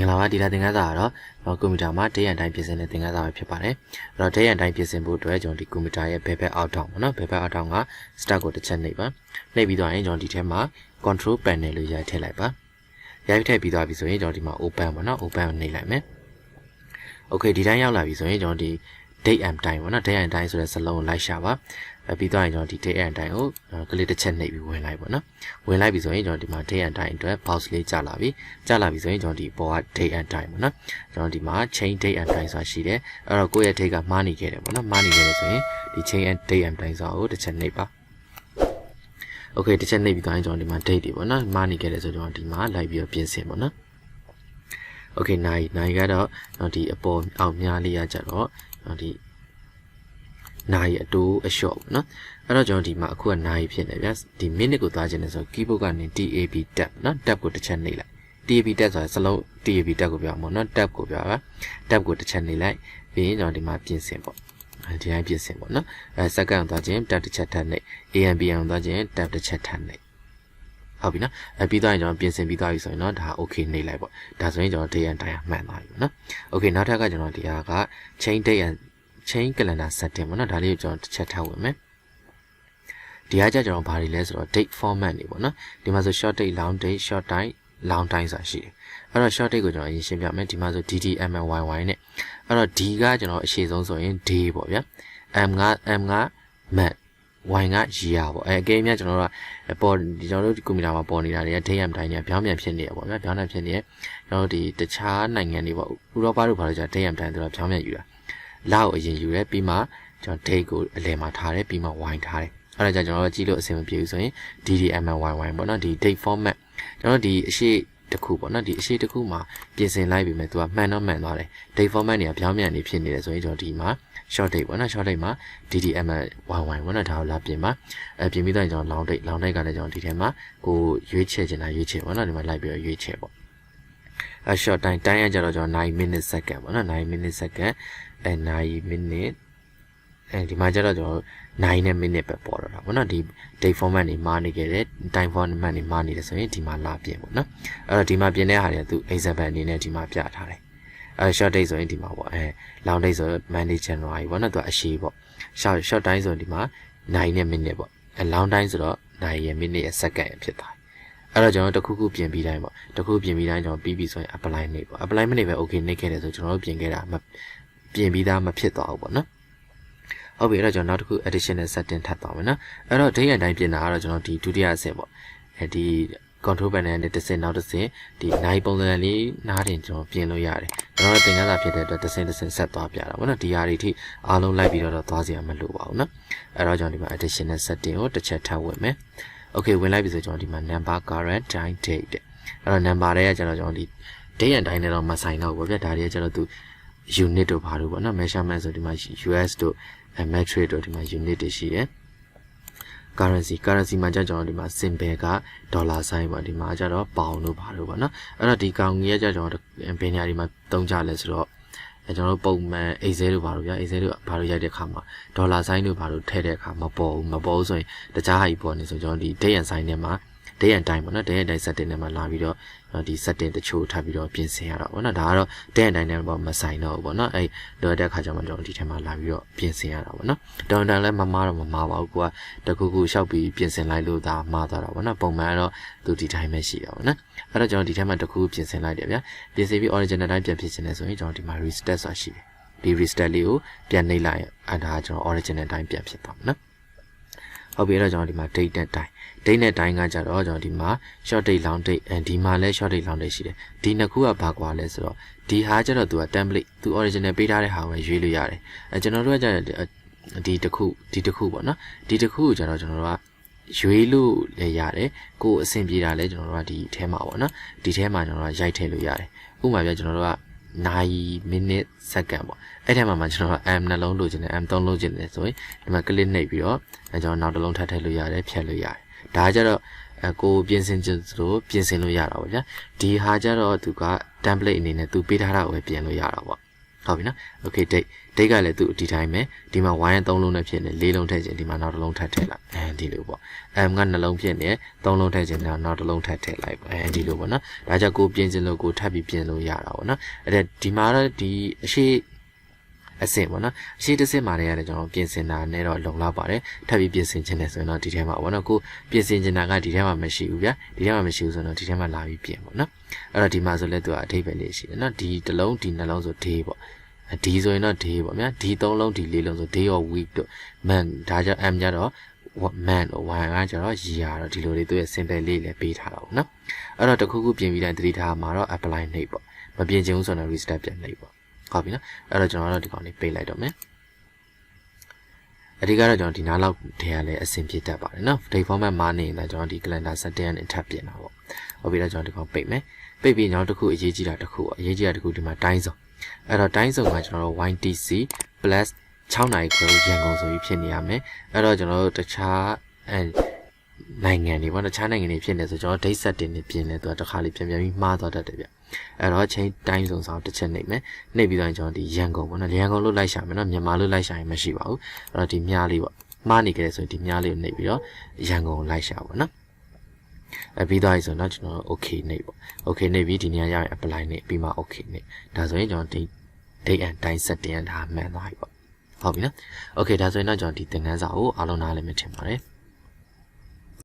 င်္ဂလာပါဒီလာသင်ခန်းစာကတော့ကွန်ပျူတာမှာday and time ပြင်ဆင်တဲ့သင်ခန်းစာပဲဖြစ်ပါတယ်အဲ့တော့ day and time ပြင်ဆင်ဖို့အတွက်ကျွန်တော်ဒီကွန်ပျူတာရဲ့ဘယ်ဘက်အောက်ထောင်ပေါ့နော်ဘယ်ဘက်အောက်ထောင်က start ကိုတစ်ချက်နှိပ်ပါနှိပ်ပြီးတော့ရင်ကျွန်တော်ဒီထဲမှာ control panel လို့ရိုက်ထည့်လိုက်ပါရိုက်ထည့်ပြီးသွားပြီဆိုရင်ကျွန်တော်ဒီမှာ open ပေါ့နော် open ကိုနှိပ်လိုက်မယ် okay ဒီတိုင်းရောက်လာပြီဆိုရင်ကျွန်တော်ဒီ day and time ပေါ့နော် day and time ဆိုတဲ့စလုံးကိုလိုက်ရှာပါပြီးတော့ကျွန်တော်ဒီ day and time ကိုကလေးတစ်ချက်နှိပ်ပြီးဝင်လိုက်ပေါ့နော်ဝင်လိုက်ပြီဆိုရင်ကျွန်တော်ဒီမှာ day and time အတွက် pause လေးကြာလာပြီဆိုရင်ကျွန်တော်ဒီပေါ်က day and time ပေါ့နော်ကျွန်တော်ဒီမှာ change day and time ဆိုတာရှိတယ်အဲ့တော့ကိုယ့်ရဲ့ day ကမှားနေခဲ့တယ်ပေါ့နော်မှားနေခဲ့တယ်ဆိုရင်ဒီ change and day and time ဆိုတာကိုတစ်ချက်နှိပ်ပါ okay တစ်ချက်နှိပ်ပြီးတော့ကျွန်တော်ဒီမှာ date တွေပေါ့နော်မှားနေခဲ့တယ်ဆိုတော့ကျွန်တော်ဒီမှာလိုက်ပြီးတော့ပြင်ဆင်ပေါ့နော် okay နိုင်ကတော့ကျွန်တော်ဒီအပေါ်အောက်များလေးရကြတော့ကျွန်တော်ဒီနိုင်အတိုးအလျှော့ပေါ့နော်အဲ့တော့ကျွန်တော်ဒီမှာအခုကနိုင်ဖြစ်နေဗျာဒီ minute ကိုသွားခြင်းလဲဆို keyboard ကနေ tab tab နော် tab ကိုတစ်ချက်နှိပ်လိုက် tab tab ဆိုတာစလုံး tab tab ကိုပြောမှာနော် tab ကိုပြောပါ tab ကိုတစ်ချက်နှိပ်လိုက်ပြီးရင်ကျွန်တော်ဒီမှာပြင်ဆင်ပေါ့ဒီတိုင်းပြင်ဆင်ပေါ့နော်second သွားခြင်း tab တစ်ချက်ထပ်နှိပ် ambm သွားခြင်း tab တစ်ချက်ထပ်နှိပ်ဟုတ်ပြီနော်ပြီးတော့ကျွန်တော်ပြင်ဆင်ပြီးသွားပြီဆိုရင်တော့ဒါ okay နှိပ်လိုက်ပေါ့ဒါဆိုရင်ကျွန်တော် day and time မှန်သွားပြီပေါ့နော် okay နောက်ထပ်ကကျွန်တော်ဒီဟာက change day and change calendar setting ပေါ့နော်ဒါလေးကိုကျွန်တော်တစ်ချက်ထားဝင်မယ်ဒီဟာကြကျွန်တော်ဘာတွေလဲဆိုတော့ date format နေပေါ့နော်ဒီမှာဆို short date long date short time long time ဆိုတာရှိတယ်အဲ့တော့ short date ကိုကျွန်တော်အရင်ရှင်းပြမယ်ဒီမှာဆို ddmyy နဲ့အဲ့တော့ d ကကျွန်တော်အရှည်ဆုံးဆိုရင် day ပေါ့ဗျာ m က month y က year ပေါ့အကယ်၍ကျွန်တော်တို့ကပေါ်ဒီကျွန်တော်တို့ဒီကွန်ပျူတာမှာပေါ်နေတာတွေက day and time တွေကပြောင်းပြန်ဖြစ်နေရပေါ့ဗျာပြောင်းပြန်ဖြစ်နေရကျွန်တော်တို့ဒီတခြားနိုင်ငံတွေပေါ့ဥရောပတို့ဘာလို့ကြာ day and time တို့ပြောင်းပြန်ယူတာလောက်အရင်ယူရဲပြီးမှကျွန်တော် date ကိုအလယ်မှာထားတယ်ပြီးမှ y ထားတယ်အဲ့ဒါကြောင့်ကျွန်တော်တို့ကြည့်လို့အဆင်မပြေဘူးဆိုရင် ddmyy ပေါ့နော်ဒီ date format ကျွန်တော်တို့ဒီအရှိတစ်ခုပေါ့နော်ဒီအရှိတစ်ခုမှာပြင်ဆင်လိုက်ပြီမဲ့သူကမှန်တော့မှန်သွားတယ် date format တွေကပြောင်းပြန်နေဖြစ်နေတယ်ဆိုရင်ကျွန်တော်ဒီမှာ short date ပေါ့နော် short date မှာ ddmyy ပေါ့နော်ဒါကိုလာပြင်ပါပြင်ပြီးတော့ကျွန်တော် long date ကလည်းကျွန်တော်ဒီထဲမှာကိုရွေးချယ်ချင်တာရွေးချယ်ပေါ့နော်ဒီမှာလိုက်ပြီးတော့ရွေးချယ်ပေါ့short time တိုင်းရကြတော့ကျွန်တော်9 minute second ပေါ့နော်9 minute second 9 minute ဒီမှာကျတော့ကျွန်တော်9နဲ့ minute ပဲပေါ်တော့တာပေါ့နော်ဒီ date format နေမှားနေခဲ့တယ် time format နေမှားနေတယ်ဆိုရင်ဒီမှာလာပြင်ပေါ့နော်အဲ့တော့ဒီမှာပြင်တဲ့ဟာတွေကသူ example အနေနဲ့ဒီမှာပြထားတယ်short date ဆိုရင်ဒီမှာပေါ့long date ဆိုတော့ Monday January ပေါ့နော်သူအရှိပေါ့ short time ဆိုရင်ဒီမှာ9နဲ့ minute ပေါ့long time ဆိုတော့9ရဲ့ minute ရဲ့ second ရဲ့ဖြစ်သွားအဲ့တော့ကျွန်တော်တစ်ခုခုပြင်ပြီးတိုင်းပေါ့တစ်ခုပြင်ပြီးတိုင်းကျွန်တော်ပြီးပြီဆိုရင် apply နေပေါ့ apply မနေပဲ okay နေခဲ့တယ်ဆိုကျွန်တော်တို့ပြင်ခဲ့တာပြင်ပြီးသားမဖြစ်သွားဘူးပေါ့နော်ဟုတ်ပြီအဲ့တော့ကျွန်တော်နောက်တစ်ခု additional setting ထပ်သွားမယ်နော်အဲ့တော့ day and time ပြင်တာကတော့ကျွန်တော်ဒီဒုတိယအဆင့်ပေါ့ဒီ control panel နဲ့တစ်ဆင့်နောက်တစ်ဆင့်ဒီနိုင်ပုံစံလေးနားတင်ကျွန်တော်ပြင်လို့ရတယ်ကျွန်တော်တို့သင်ခန်းစာဖြစ်တဲ့အတွက်တစ်ဆင့်ဆက်သွားပြတာပေါ့နော်ဒီဟာတွေထိအားလုံးလိုက်ပြီးတော့သွားစရာမလိုပါဘူးနော်အဲ့တော့ကျွန်တော်ဒီမှာ additional setting ကိုတစ်ချက်ထပ်ဝင်မယ် okay ဝင်လိုက်ပြီဆိုကျွန်တော်ဒီမှာ number current time date အဲ့တော့ number တွေကကျွန်တော်ဒီ day and time နဲ့တော့မဆိုင်တော့ဘူးဗျဒါတွေကကျွန်တော်သူ unit တို့ဘာလို့ပေါ့နော် measurement ဆိုဒီမှာ US တို့ metric တို့ဒီမှာ unit တွေရှိတယ် currency မှာကျွန်တော်ဒီမှာ symbol က dollar sign ပေါ့ဒီမှာကျတော့ pound တို့ဘာလို့ပေါ့နော်အဲ့တော့ဒီကောင်ကြီးကကျွန်တော်ဘယ်နေရာဒီမှာသုံးကြလဲဆိုတော့ကျွန်တော်တို့ပုံမှန် Excel တို့ဘာလို့ဗျာ Excel တို့ဘာလို့ရိုက်တဲ့အခါမှာ dollar sign တို့ဘာလို့ထည့်တဲ့အခါမပေါ်ဘူးဆိုရင်တခြားဟာကြီးပေါ်နေဆိုကျွန်တော်ဒီ day and sign နဲ့မှာ day and time ပေါ့နော် day and time setting နဲ့မှာလာပြီးတော့ဒီ setting တချို့ထပ်ပြီးတော့ပြင်ဆင်ရတော့ပေါ့နော်ဒါကတော့ day and time နဲ့ပေါ့မဆိုင်တော့ဘူးပေါ့နော်အဲ့လိုတဲ့အခါကျမှကျွန်တော်ဒီထဲမှာလာပြီးတော့ပြင်ဆင်ရတာပေါ့နော်တောင်တန်လည်းမမားတော့မမားပါဘူးကိုကတခုခုလျှောက်ပြီးပြင်ဆင်လိုက်လို့ဒါမှားသွားတာပေါ့နော်ပုံမှန်တော့သူဒီတိုင်းပဲရှိတာပေါ့နော်အဲ့တော့ကျွန်တော်ဒီထဲမှာတခုပြင်ဆင်လိုက်တယ်ဗျာပြင်ဆင်ပြီး original တိုင်းပြန်ဖြစ်ချင်တယ်ဆိုရင်ကျွန်တော်ဒီမှာ restart ဆိုတာရှိတယ်ဒီ restart လေးကိုပြန်နှိပ်လိုက်အဲ့ဒါကျွန်တော် original တိုင်းပြန်ဖြစ်သွားမှာနော်ဟုတ်ပြီအဲ့တော့ကျွန်တော်ဒီမှာ date နဲ့ time ကကြတော့ကျွန်တော်ဒီမှာ short date long date ဒီမှာလည်း short date long date ရှိတယ်ဒီနှစ်ခုကဘာကွာလဲဆိုတော့ဒီဟာကျတော့သူက template သူ original ပေးထားတဲ့ဟာကိုရွေးလို့ရတယ်ကျွန်တော်တို့ကကြဒီတစ်ခုပေါ့နော်ဒီတစ်ခုကိုကျတော့ကျွန်တော်တို့ကရွေးလို့လည်းရတယ်ကိုယ်အဆင်ပြေတာလည်းကျွန်တော်တို့ကဒီထဲမှာပေါ့နော်ဒီထဲမှာကျွန်တော်တို့ကရိုက်ထည့်လို့ရတယ်ဥပမာပြကျွန်တော်တို့ကနိုင် minute second ပေါ့အဲ့ထဲမှာကျွန်တော် m နှလုံးလိုချင်တယ် m 3လိုချင်တယ်ဆိုရင်ဒီမှာ click နှိပ်ပြီးတော့ကျွန်တော်နောက်တစ်လုံးထပ်ထည့်လို့ရတယ်ဖြတ်လို့ရတယ်ဒါကြတော့ကိုပြင်ဆင်ချင်လို့ပြင်ဆင်လို့ရတာပေါ့ဗျာဒီဟာကြတော့သူက template အနေနဲ့သူပေးထားတာကိုပဲပြင်လို့ရတာပေါ့ ဟုတ်ပြီနော် okay date ကလည်းသူဒီတိုင်းပဲဒီမှာ y 3လုံးနဲ့ဖြစ်နေ4လုံးထည့်ခြင်းဒီမှာနောက်တစ်လုံးထပ်ထည့်လိုက်ဒီလိုပေါ့ m က2လုံးဖြစ်နေ3လုံးထည့်ခြင်းနောက်တစ်လုံးထပ်ထည့်လိုက်ပေါ့ဒီလိုပေါ့နော်ဒါကြောင့်ကိုပြင်ခြင်းလို့ကိုထပ်ပြီးပြင်လို့ရတာပေါ့နော်အဲ့ဒါဒီမှာတော့ဒီအရှိအဆင့်ပေါ့နော်အရှိတစ်ဆင့်မှာလည်းရတယ်ကျွန်တော်ပြင်ဆင်တာနဲ့တော့လုံလောက်ပါတယ်ထပ်ပြီးပြင်ဆင်ခြင်းနဲ့ဆိုရင်တော့ဒီထဲမှာပေါ့နော်ကိုပြင်ဆင်ခြင်းတာကဒီထဲမှာမရှိဘူးဗျာဒီထဲမှာမရှိဘူးဆိုတော့ဒီထဲမှာလာပြီးပြင်ပေါ့နော်အဲ့တော့ဒီမှာဆိုလဲသူကအထိပ္ပယ်လေးရှိတယ်နော်ဒီတစ်လုံးဒီနှလုံးဆို day ပေါ့ဒီဆိုရင်တော့ day ပေါ့ဗျာဒီ3လုံးဒီ4လုံးဆို day or week တို့ month ဒါကြောင့် m ကြတော့ man or one ကကျတော့ year တော့ဒီလိုလေးသူရဲ့ simple လေးလည်းပေးထားတာပေါ့နော်အဲ့တော့တစ်ခုခုပြင်ပြီးတိုင်းသတိထားမှာတော့ apply နှိပ်ပေါ့မပြင်ချင်ဘူးဆိုတော့ restart ပြန်နှိပ်ပေါ့ဟုတ်ပြီနော်အဲ့တော့ကျွန်တော်တို့ဒီကောင်လေးပေးလိုက်တော့မယ်အဓိကတော့ကျွန်တော်ဒီနားလောက်ထဲကလည်းအဆင်ပြေတတ်ပါတယ်နော် date format မှာနေရင်လည်းကျွန်တော်ဒီ calendar setting နဲ့ထပ်ပြင်တာပေါ့ဟုတ်ပြီတော့ကျွန်တော်ဒီကောင်ပိတ်မယ်ပိတ်ပြီးကျွန်တော်တစ်ခုအရေးကြီးတာတစ်ခုပေါ့အရေးကြီးတာတစ်ခုဒီမှာ time zone အဲ့တော့ time zone ကကျွန်တော်တို့ YTC plus 6 နာရီခွဲရန်ကုန်ဆိုပြီးဖြစ်နေရမယ်အဲ့တော့ကျွန်တော်တို့တခြားနိုင်ငံတွေပေါ့တခြားနိုင်ငံတွေဖြစ်နေဆိုကျွန်တော် date setting တွေပြင်နေတော့တစ်ခါလေးပြန်ပြီးမှားသွားတတ်တယ်ဗျအဲ့တော့ change time zone ဆိုတစ်ချက်နှိပ်မယ်နှိပ်ပြီးတော့ကျွန်တော်ဒီရန်ကုန်ပေါ့နော်ရန်ကုန်လို့လိုက်ရှာမယ်နော်မြန်မာလို့လိုက်ရှာရင်မရှိပါဘူးအဲ့တော့ဒီမြားလေးပေါ့မှားနေကြတယ်ဆိုရင်ဒီမြားလေးကိုနှိပ်ပြီးတော့ရန်ကုန်ကိုလိုက်ရှာပေါ့နော်ပြီးသွားပြီဆိုတော့ကျွန်တော် okay နှိပ်ပေါ့ okay နှိပ်ပြီးဒီနေရာရရင် apply နှိပ်ပြီးမှ okay နှိပ်ဒါဆိုရင်ကျွန်တော် date and time setting ဒါမှန်သွားပြီပေါ့ဟုတ်ပြီနော် okay ဒါဆိုရင်တော့ကျွန်တော်ဒီသင်ခန်းစာကိုအားလုံးနားလည်မှထင်ပါတယ်